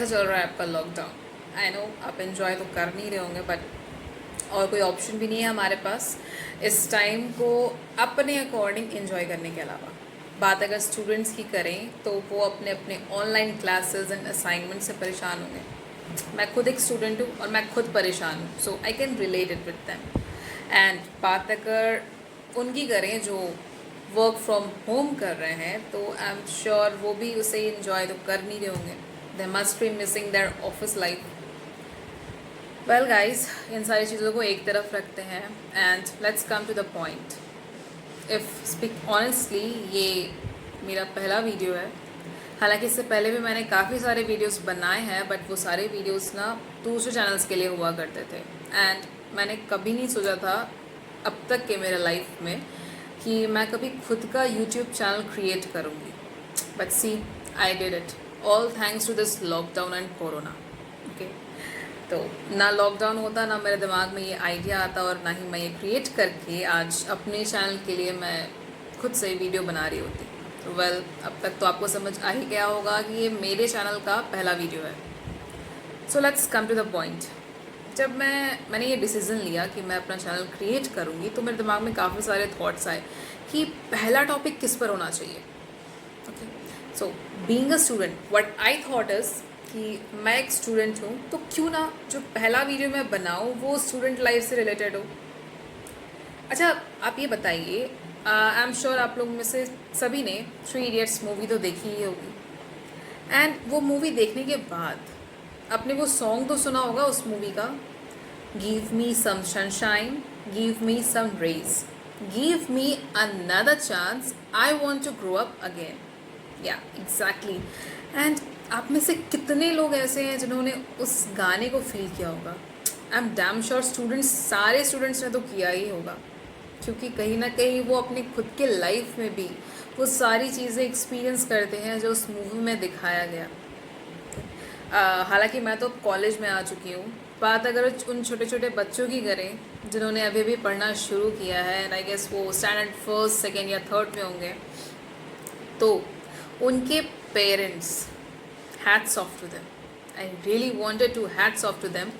कैसा चल रहा है आपका लॉकडाउन? आई नो आप एंजॉय तो कर नहीं रहे होंगे, बट और कोई ऑप्शन भी नहीं है हमारे पास इस टाइम को अपने अकॉर्डिंग एंजॉय करने के अलावा। बात अगर स्टूडेंट्स की करें तो वो अपने अपने ऑनलाइन क्लासेस एंड असाइनमेंट से परेशान होंगे। मैं खुद एक स्टूडेंट हूँ और मैं खुद परेशान हूँ, so I can relate it with them. And बात अगर उनकी करें जो वर्क फ्रॉम होम कर रहे हैं, तो आई एम श्योर वो भी उसे इंजॉय तो कर नहीं रहे होंगे। They must be missing their office life. Well guys, इन सारी चीज़ों को एक तरफ रखते हैं and let's come to the point. If speak honestly, ये मेरा पहला वीडियो है। हालांकि इससे पहले भी मैंने काफ़ी सारे वीडियोस बनाए हैं, बट वो सारे वीडियोस ना दूसरे चैनल्स के लिए हुआ करते थे। एंड मैंने कभी नहीं सोचा था अब तक के मेरे लाइफ में कि मैं कभी खुद का यूट्यूब चैनल क्रिएट करूँगी। But see, I did it all thanks to this lockdown and corona. Okay, तो ना लॉकडाउन होता, ना मेरे दिमाग में ये आइडिया आता, और ना ही मैं ये क्रिएट करके आज अपने चैनल के लिए मैं खुद से वीडियो बना रही होती। तो वेल, अब तक तो आपको समझ आ ही गया होगा कि ये मेरे चैनल का पहला वीडियो है। So let's come to the point. जब मैंने ये डिसीज़न लिया कि मैं अपना चैनल क्रिएट करूँगी, तो मेरे दिमाग में काफ़ी सारे थॉट्स आए कि पहला टॉपिक किस पर होना चाहिए। Okay, so being a student, what I thought is कि मैं एक स्टूडेंट हूँ, तो क्यों ना जो पहला वीडियो मैं बनाऊँ वो स्टूडेंट लाइफ से रिलेटेड हो। अच्छा, आप ये बताइए, आई एम श्योर आप लोग में से सभी ने 3 इडियट्स मूवी तो देखी ही होगी। एंड वो मूवी देखने के बाद आपने वो सॉन्ग तो सुना होगा उस मूवी का, give me some sunshine, give me some rain, give me another chance, I want to grow up again. Yeah exactly. And आप में से कितने लोग ऐसे हैं जिन्होंने उस गाने को फील किया होगा? I am damn sure students, सारे स्टूडेंट्स ने तो किया ही होगा, क्योंकि कहीं ना कहीं वो अपने खुद के लाइफ में भी वो सारी चीज़ें एक्सपीरियंस करते हैं जो उस मूवी में दिखाया गया। हालांकि मैं तो कॉलेज में आ चुकी हूँ। बात अगर उन छोटे छोटे बच्चों की करें जिन्होंने अभी भी पढ़ना शुरू किया है, एंड आई गेस वो स्टैंडर्ड फर्स्ट, सेकेंड या थर्ड में होंगे, तो उनके parents, hats off to them. I really wanted to hats off to them.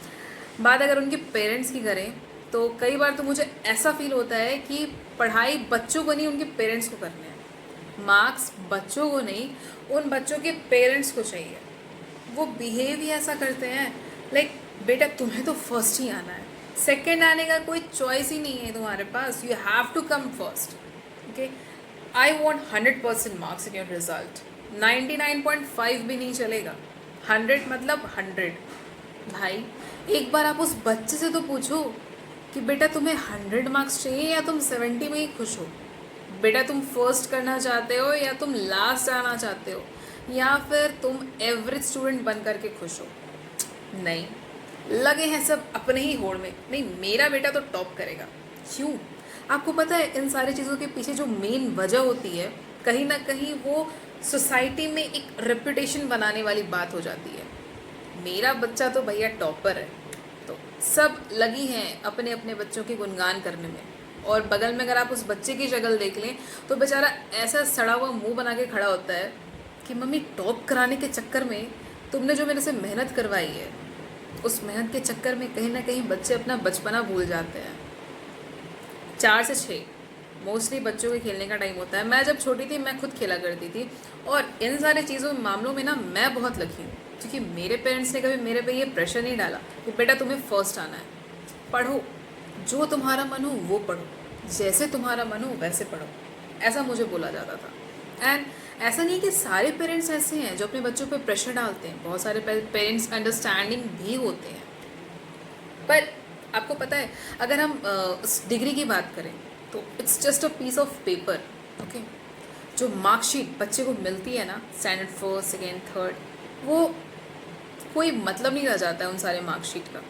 बात अगर उनके पेरेंट्स की करें तो कई बार तो मुझे ऐसा फील होता है कि पढ़ाई बच्चों को नहीं, उनके पेरेंट्स को करने हैं। मार्क्स बच्चों को नहीं, उन बच्चों के पेरेंट्स को चाहिए। वो बिहेव ही ऐसा करते हैं, लाइक बेटा तुम्हें तो फर्स्ट ही आना है, सेकंड आने का कोई चॉइस ही नहीं है तुम्हारे पास, you have to come first. Okay, I want 100% marks in your result. 99.5 भी नहीं चलेगा, 100 मतलब 100। भाई, एक बार आप उस बच्चे से तो पूछो कि बेटा तुम्हें 100 मार्क्स चाहिए या तुम 70 में ही खुश हो? बेटा तुम फर्स्ट करना चाहते हो या तुम लास्ट आना चाहते हो, या फिर तुम एवरेज स्टूडेंट बन करके खुश हो? नहीं, लगे हैं सब अपने ही होड़ में, नहीं मेरा बेटा तो टॉप करेगा। क्यों? आपको पता है इन सारी चीज़ों के पीछे जो मेन वजह होती है, कहीं ना कहीं वो सोसाइटी में एक रेपुटेशन बनाने वाली बात हो जाती है। मेरा बच्चा तो भैया टॉपर है, तो सब लगी हैं अपने अपने बच्चों के गुणगान करने में। और बगल में अगर आप उस बच्चे की शक्ल देख लें तो बेचारा ऐसा सड़ा हुआ मुंह बना के खड़ा होता है कि मम्मी, टॉप कराने के चक्कर में तुमने जो मेरे से मेहनत करवाई है, उस मेहनत के चक्कर में कहीं ना कहीं बच्चे अपना बचपना भूल जाते हैं। 4 से 6 मोस्टली बच्चों के खेलने का टाइम होता है। मैं जब छोटी थी मैं खुद खेला करती थी, और इन सारे चीज़ों मामलों में ना मैं बहुत लकी हूँ, क्योंकि मेरे पेरेंट्स ने कभी मेरे पे ये प्रेशर नहीं डाला कि बेटा तुम्हें फर्स्ट आना है। पढ़ो, जो तुम्हारा मन हो वो पढ़ो, जैसे तुम्हारा मन हो वैसे पढ़ो, ऐसा मुझे बोला जाता था। एंड ऐसा नहीं कि सारे पेरेंट्स ऐसे हैं जो अपने बच्चों पे प्रेशर डालते हैं, बहुत सारे पेरेंट्स अंडरस्टैंडिंग भी होते हैं। पर आपको पता है, अगर हम उस डिग्री की बात करें तो it's just a piece of paper. Okay, जो मार्कशीट बच्चे को मिलती है ना, स्टैंडर्ड फर्स्ट, सेकेंड, थर्ड, वो कोई मतलब नहीं रह जाता है उन सारे मार्कशीट का।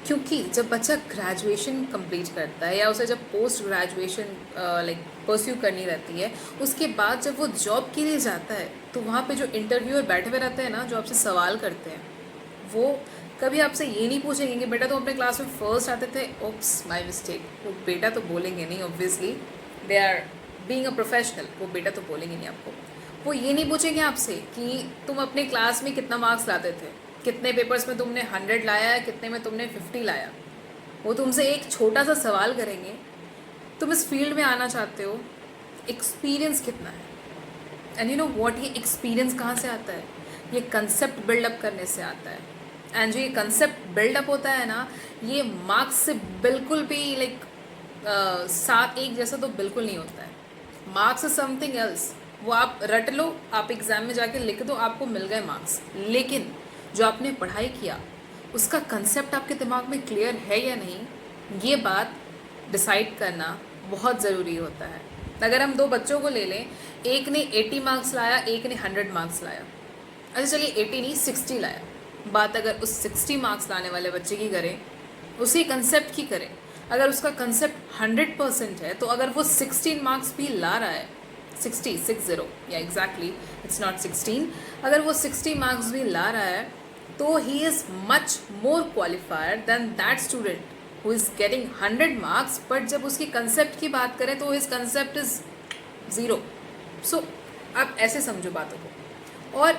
क्योंकि जब बच्चा ग्रेजुएशन कंप्लीट करता है या उसे जब पोस्ट ग्रेजुएशन लाइक परस्यू करनी रहती है, उसके बाद जब वो जॉब के लिए जाता है, तो वहाँ पे जो इंटरव्यूअर बैठे हुए रहते हैं ना, जो आपसे सवाल करते हैं, वो कभी आपसे ये नहीं पूछेंगे कि बेटा तुम अपने क्लास में फर्स्ट आते थे, ओप्स माय मिस्टेक। वो बेटा तो बोलेंगे नहीं, obviously they are being a professional, वो बेटा तो बोलेंगे नहीं आपको। वो ये नहीं पूछेंगे आपसे कि तुम अपने क्लास में कितना मार्क्स लाते थे, कितने पेपर्स में तुमने 100 लाया है, कितने में तुमने 50 लाया। वो तुमसे एक छोटा सा सवाल करेंगे, तुम इस फील्ड में आना चाहते हो, एक्सपीरियंस कितना है। एंड यू नो व्हाट, ये एक्सपीरियंस कहाँ से आता है? ये कंसेप्ट बिल्डअप करने से आता है। एंड जो ये कंसेप्ट बिल्डअप होता है ना, ये मार्क्स से बिल्कुल भी लाइक साथ एक जैसा तो बिल्कुल नहीं होता है। Marks is something else. वो आप रट लो, आप एग्ज़ाम में जाके लिख दो, आपको मिल गए मार्क्स। लेकिन जो आपने पढ़ाई किया उसका कंसेप्ट आपके दिमाग में क्लियर है या नहीं, ये बात डिसाइड करना बहुत ज़रूरी होता है। अगर हम दो बच्चों को ले लें, एक ने 80 मार्क्स लाया, एक ने 100 मार्क्स लाया। अच्छा चलिए 80 नहीं 60 लाया। बात अगर उस 60 मार्क्स लाने वाले बच्चे की करें, उसी कंसेप्ट की करें, अगर उसका कंसेप्ट 100% है, तो अगर वो 16 मार्क्स भी ला रहा है, 60 या एग्जैक्टली इट्स नॉट 16, अगर वो 60 मार्क्स भी ला रहा है, तो he is much more qualified than that student who is getting 100 marks, but जब उसकी कंसेप्ट की बात करें तो हिज कंसेप्ट इज़ 0। सो आप ऐसे समझो बातों को। और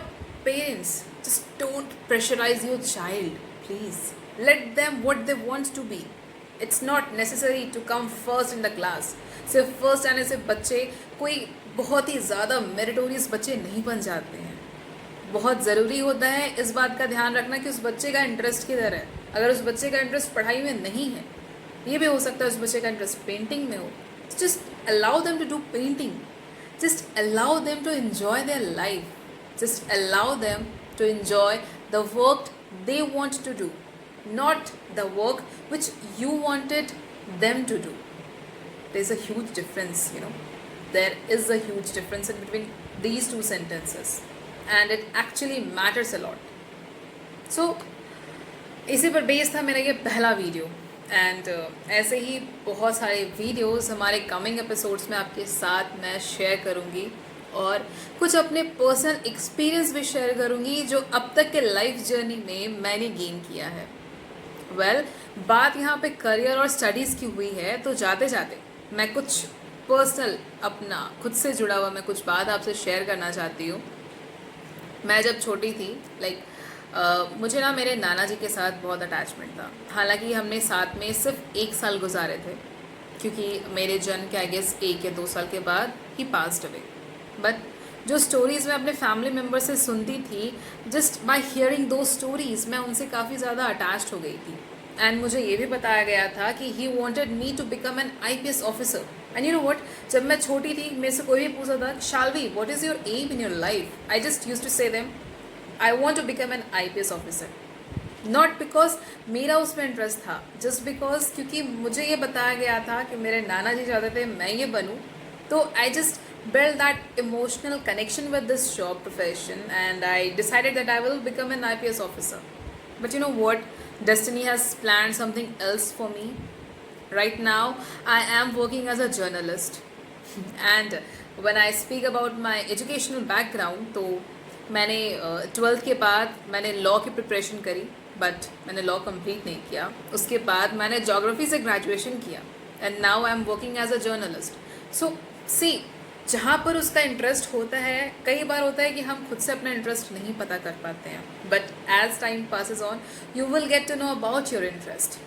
parents, just don't pressurise your child, please let them what they want to be. It's not necessary to come first in the class. सिर्फ फर्स्ट आने से बच्चे कोई बहुत ही ज़्यादा मेरिटोरियस बच्चे नहीं बन जाते हैं। बहुत ज़रूरी होता है इस बात का ध्यान रखना कि उस बच्चे का इंटरेस्ट किधर है। अगर उस बच्चे का इंटरेस्ट पढ़ाई में नहीं है, ये भी हो सकता है उस बच्चे का इंटरेस्ट पेंटिंग में हो, just allow them to do painting, just allow them to enjoy their life, just allow them to enjoy the work they want to do, not the work which you wanted them to do. There's a huge difference, you know. There is a huge difference in between these two sentences, and it actually matters a lot. So इसी पर base था मेरा ये पहला video. And ऐसे ही बहुत सारे videos हमारे कमिंग एपिसोड्स में आपके साथ मैं शेयर करूँगी, और कुछ अपने पर्सनल एक्सपीरियंस भी शेयर करूँगी जो अब तक के लाइफ जर्नी में मैंने गेन किया है। बात यहाँ पे करियर और स्टडीज़ की हुई है, तो जाते जाते मैं कुछ पर्सनल अपना खुद से जुड़ा हुआ मैं कुछ बात आपसे शेयर करना चाहती हूँ। मैं जब छोटी थी, मुझे ना मेरे नाना जी के साथ बहुत अटैचमेंट था। हालांकि हमने साथ में सिर्फ 1 साल गुजारे थे, क्योंकि मेरे जन्म के आई गेस 1 या 2 साल के बाद ही पास्ड अवे। बट जो स्टोरीज़ मैं अपने फैमिली मेम्बर से सुनती थी, जस्ट बाय हियरिंग दो स्टोरीज़ मैं उनसे काफ़ी ज़्यादा अटैच्ड हो गई थी। एंड मुझे ये भी बताया गया था कि he wanted me to become an IPS officer. And you know what, जब मैं छोटी थी मेरे से कोई भी पूछा था, Shalvi what is your aim in your life, I just used to say them I want to become an IPS officer. Not because मेरा उसमें इंटरेस्ट था, जस्ट बिकॉज क्योंकि मुझे ये बताया गया था कि मेरे नाना जी चाहते थे मैं ये बनूँ, तो I just built that emotional connection with this job profession, and I decided that I will become an IPS officer. But you know what, destiny has planned something else for me. Right now I am working as a journalist and when I speak about my educational background, तो मैंने 12th के बाद मैंने law की preparation करी, but मैंने law complete नहीं किया। उसके बाद मैंने जोग्राफी से ग्रेजुएशन किया, and now I am working as a journalist. So see, जहाँ पर उसका इंटरेस्ट होता है, कई बार होता है कि हम खुद से अपना इंटरेस्ट नहीं पता कर पाते हैं, but as time passes on you will get to know about your interest.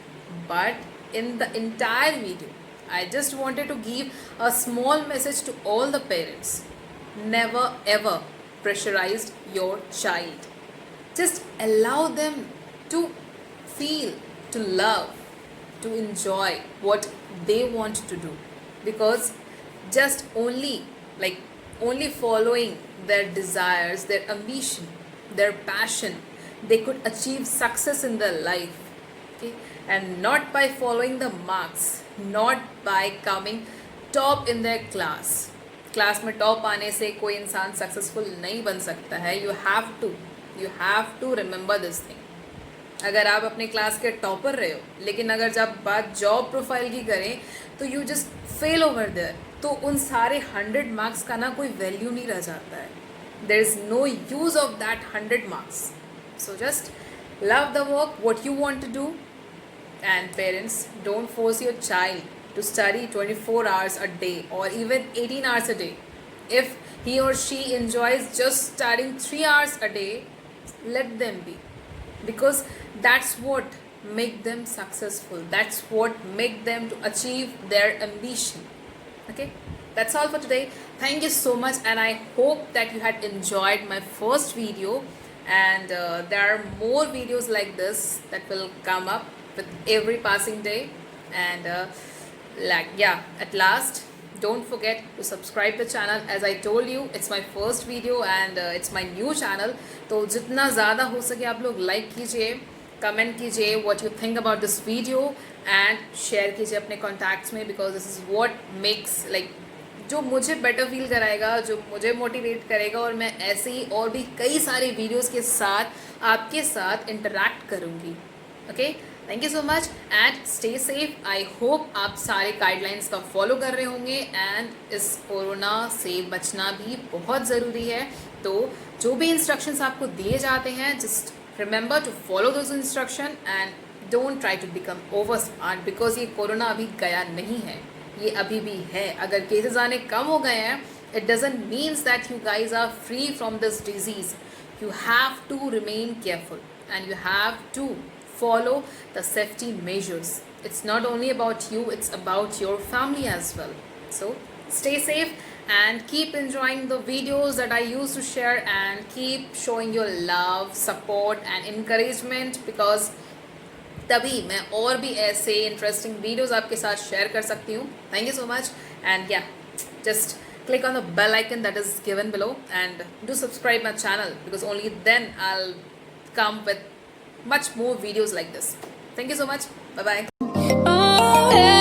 But in the entire video I just wanted to give a small message to all the parents. Never ever pressurize your child. Just allow them to feel, to love, to enjoy what they want to do, because just only following their desires, their ambition, their passion, they could achieve success in their life. Okay? And not by following the marks, not by coming top in their class. Class में top आने से कोई इंसान successful नहीं बन सकता है। You have to remember this thing. अगर आप अपने क्लास के टॉपर रहे हो, लेकिन अगर जब बात जॉब प्रोफाइल की करें तो you just fail over there, तो उन सारे 100 मार्क्स का ना कोई वैल्यू नहीं रह जाता है। There is no use of that 100 marks. So just love the work what you want to do, and parents, don't force your child to study 24 hours a day or even 18 hours a day. If he or she enjoys just studying 3 hours a day, let them be, because that's what make them successful, that's what make them to achieve their ambition. Okay, that's all for today. Thank you so much, and I hope that you had enjoyed my first video, and there are more videos like this that will come up with every passing day. And at last, don't forget to subscribe the channel. As I told you, it's my first video and it's my new channel. तो जितना ज़्यादा हो सके आप लोग like कीजिए, comment कीजिए what you think about this video, and share कीजिए अपने contacts में, because this is what makes like जो मुझे बेटर फील कराएगा, जो मुझे मोटिवेट करेगा, और मैं ऐसे ही और भी कई सारे वीडियोस के साथ आपके साथ इंटरैक्ट करूँगी. Okay, thank you so much and stay safe. I hope आप सारे गाइडलाइंस का फॉलो कर रहे होंगे, एंड इस कोरोना से बचना भी बहुत ज़रूरी है. तो जो भी इंस्ट्रक्शंस आपको दिए जाते हैं, just remember to follow those instruction and don't try to become over smart, because ये कोरोना अभी गया नहीं है, ये अभी भी है. अगर केसेस आने कम हो गए हैं, it doesn't means that you guys are free from this disease. You have to remain careful and you have to follow the safety measures. It's not only about you, it's about your family as well. So stay safe and keep enjoying the videos that I used to share, and keep showing your love, support and encouragement, because तभी मैं और भी ऐसे interesting videos आपके साथ share कर सकती हूँ. Thank you so much, and just click on the bell icon that is given below and do subscribe my channel, because only then I'll come with much more videos like this. Thank you so much. Bye bye.